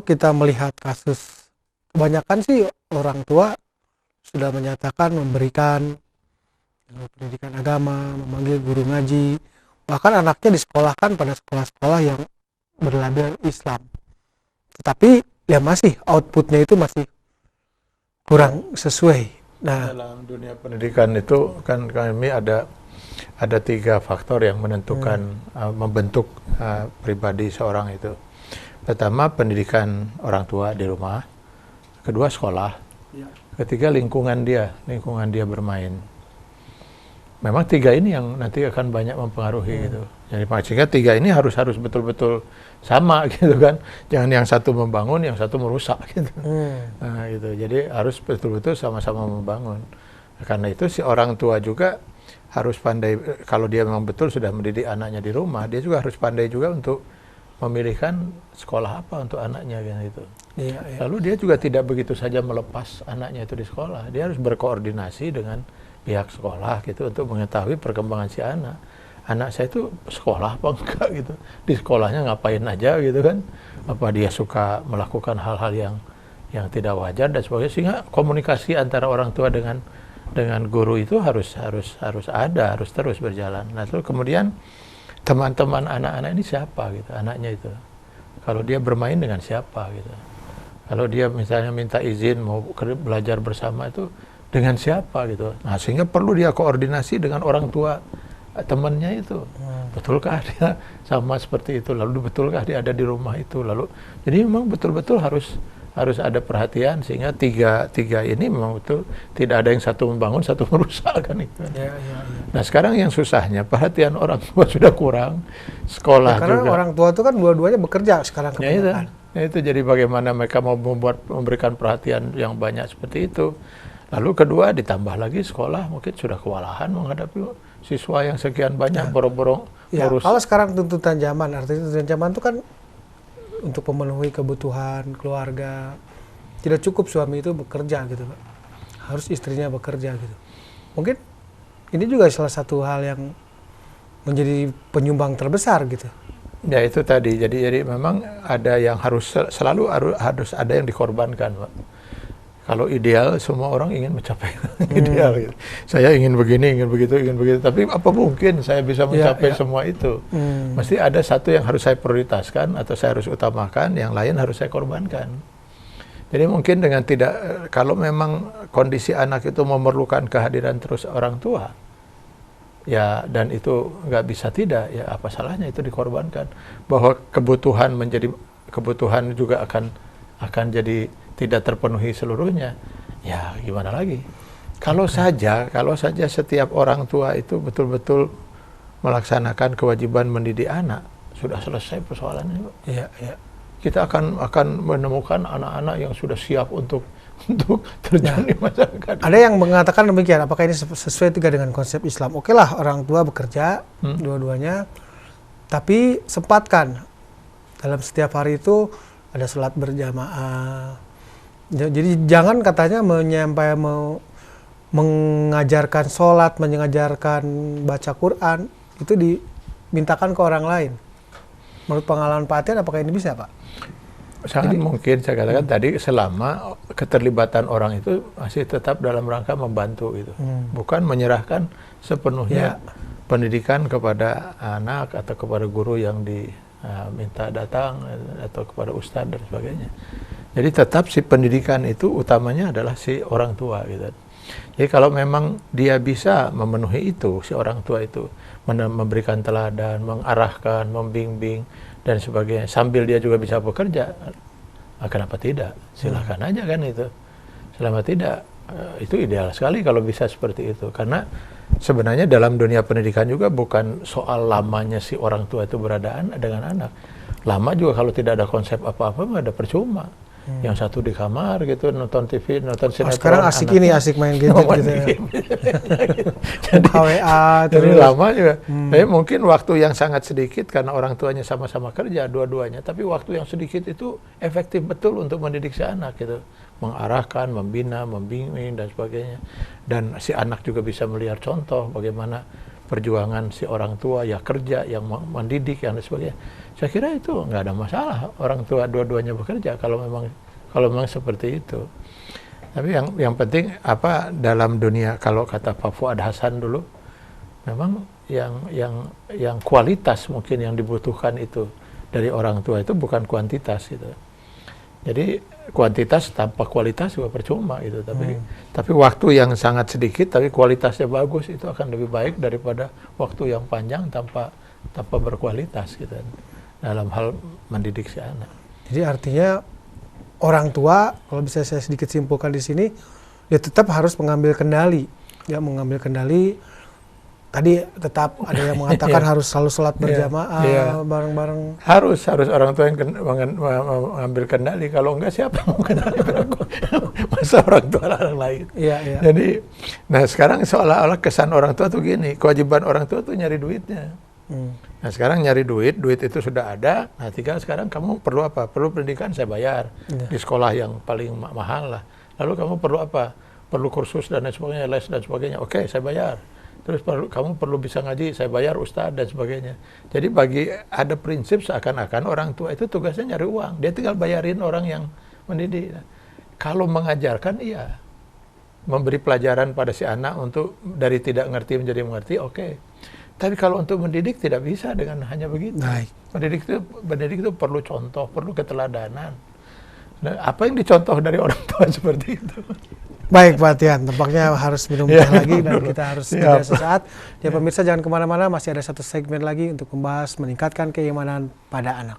kita melihat kasus, kebanyakan sih orang tua sudah menyatakan memberikan pendidikan agama, memanggil guru ngaji, bahkan anaknya disekolahkan pada sekolah-sekolah yang berlabel Islam. Tetapi ya masih outputnya itu masih kurang sesuai. Nah, dalam dunia pendidikan itu kan kami ada 3 faktor yang menentukan membentuk pribadi seorang itu. Pertama, pendidikan orang tua di rumah. Kedua, sekolah. Ketiga, lingkungan dia bermain. Memang 3 ini yang nanti akan banyak mempengaruhi gitu. Jadi sehingga 3 ini harus betul-betul sama gitu kan. Jangan yang satu membangun, yang satu merusak gitu. Nah, gitu. Jadi harus betul-betul sama-sama membangun. Karena itu si orang tua juga harus pandai, kalau dia memang betul sudah mendidik anaknya di rumah, dia juga harus pandai juga untuk memilihkan sekolah apa untuk anaknya gitu. Lalu dia juga tidak begitu saja melepas anaknya itu di sekolah. Dia harus berkoordinasi dengan pihak sekolah gitu untuk mengetahui perkembangan si anak. Anak saya itu sekolah apa enggak gitu. Di sekolahnya ngapain aja gitu kan. Apa dia suka melakukan hal-hal yang tidak wajar dan sebagainya. Sehingga komunikasi antara orang tua dengan guru itu harus terus berjalan. Nah, terus kemudian teman-teman anak-anak ini siapa gitu, anaknya itu. Kalau dia bermain dengan siapa gitu. Kalau dia misalnya minta izin mau belajar bersama itu dengan siapa gitu. Nah, sehingga perlu dia koordinasi dengan orang tua temannya itu. Betulkah dia sama seperti itu? Lalu betulkah dia ada di rumah itu? Lalu jadi memang betul-betul harus ada perhatian sehingga tiga ini memang betul tidak ada yang satu membangun satu merusak kan itu. Nah, sekarang yang susahnya perhatian orang tua sudah kurang, sekolah karena juga. orang tua itu kan dua-duanya bekerja sekarang kebanyakan. Itu jadi bagaimana mereka mau memberikan perhatian yang banyak seperti itu. Lalu kedua ditambah lagi sekolah mungkin sudah kewalahan menghadapi siswa yang sekian banyak boro-boro ngurus. Kalau sekarang tuntutan zaman, artinya tuntutan zaman itu kan untuk memenuhi kebutuhan keluarga, tidak cukup suami itu bekerja gitu Pak. Harus istrinya bekerja gitu. Mungkin ini juga salah satu hal yang menjadi penyumbang terbesar gitu. Ya itu tadi, jadi memang ada yang selalu harus ada yang dikorbankan Pak. Kalau ideal semua orang ingin mencapai ideal gitu. Saya ingin begini, ingin begitu, tapi apa mungkin saya bisa mencapai semua itu? Mesti ada satu yang harus saya prioritaskan atau saya harus utamakan, yang lain harus saya korbankan. Jadi mungkin dengan kalau memang kondisi anak itu memerlukan kehadiran terus orang tua, ya dan itu nggak bisa tidak, ya apa salahnya itu dikorbankan. Bahwa kebutuhan juga akan jadi tidak terpenuhi seluruhnya, ya gimana lagi? Kalau saja setiap orang tua itu betul-betul melaksanakan kewajiban mendidik anak, sudah selesai persoalannya. Kita akan menemukan anak-anak yang sudah siap untuk terjun di masyarakat. Ada yang mengatakan demikian, apakah ini sesuai juga dengan konsep Islam? Oke lah, orang tua bekerja dua-duanya, tapi sempatkan dalam setiap hari itu ada sholat berjamaah. Jadi jangan katanya mengajarkan sholat, mengajarkan baca Quran itu dimintakan ke orang lain. Menurut pengalaman Pak Atian, apakah ini bisa Pak? Sangat mungkin saya katakan tadi, selama keterlibatan orang itu masih tetap dalam rangka membantu gitu, bukan menyerahkan sepenuhnya pendidikan kepada anak atau kepada guru yang diminta datang atau kepada ustadz dan sebagainya. Jadi tetap si pendidikan itu utamanya adalah si orang tua gitu. Jadi kalau memang dia bisa memenuhi itu, si orang tua itu memberikan teladan, mengarahkan, membimbing dan sebagainya, sambil dia juga bisa bekerja, kenapa tidak? Silahkan aja kan itu. Selama tidak, itu ideal sekali kalau bisa seperti itu. Karena sebenarnya dalam dunia pendidikan juga bukan soal lamanya si orang tua itu berada dengan anak. Lama juga kalau tidak ada konsep apa-apa nggak ada percuma. Yang satu di kamar gitu, nonton TV, nonton sinetron. Sekarang asik main game gitu ya. Jadi WA terus. Jadi lama juga. Tapi mungkin waktu yang sangat sedikit karena orang tuanya sama-sama kerja dua-duanya, tapi waktu yang sedikit itu efektif betul untuk mendidik si anak gitu. Mengarahkan, membina, membimbing dan sebagainya. Dan si anak juga bisa melihat contoh bagaimana perjuangan si orang tua, ya kerja, yang mendidik, yang lain sebagainya. Saya kira itu nggak ada masalah orang tua dua-duanya bekerja kalau memang seperti itu. Tapi yang penting apa dalam dunia, kalau kata Pak Fuad Hasan dulu, memang yang kualitas mungkin yang dibutuhkan itu dari orang tua itu bukan kuantitas gitu. Jadi kuantitas tanpa kualitas juga percuma gitu. Tapi waktu yang sangat sedikit tapi kualitasnya bagus itu akan lebih baik daripada waktu yang panjang tanpa berkualitas gitu dalam hal mendidik si anak. Jadi artinya orang tua, kalau bisa saya sedikit simpulkan di sini, dia tetap harus mengambil kendali. Ya, mengambil kendali. Tadi tetap ada yang mengatakan harus selalu sholat berjamaah bareng-bareng. Harus orang tua yang mengambil kendali. Kalau enggak siapa mau kendali masa orang tua orang lain. Jadi, nah sekarang seolah-olah kesan orang tua tuh gini, kewajiban orang tua tuh nyari duitnya. Nah sekarang nyari duit itu sudah ada. Nah tinggal sekarang kamu perlu apa? Perlu pendidikan, saya bayar di sekolah yang paling mahal lah. Lalu kamu perlu apa? Perlu kursus dan lain sebagainya, les dan sebagainya. Oke, saya bayar. Terus kamu perlu bisa ngaji, saya bayar ustadz dan sebagainya. Jadi ada prinsip seakan-akan orang tua itu tugasnya nyari uang. Dia tinggal bayarin orang yang mendidik. Kalau mengajarkan, iya. Memberi pelajaran pada si anak untuk dari tidak ngerti menjadi mengerti, oke. Tapi kalau untuk mendidik tidak bisa dengan hanya begitu. Mendidik itu perlu contoh, perlu keteladanan. Nah, apa yang dicontoh dari orang tua seperti itu? Baik Pak Tian, tampaknya harus minum teh lagi dan kita harus jeda sesaat. Ya pemirsa jangan kemana-mana, masih ada satu segmen lagi untuk membahas meningkatkan keimanan pada anak.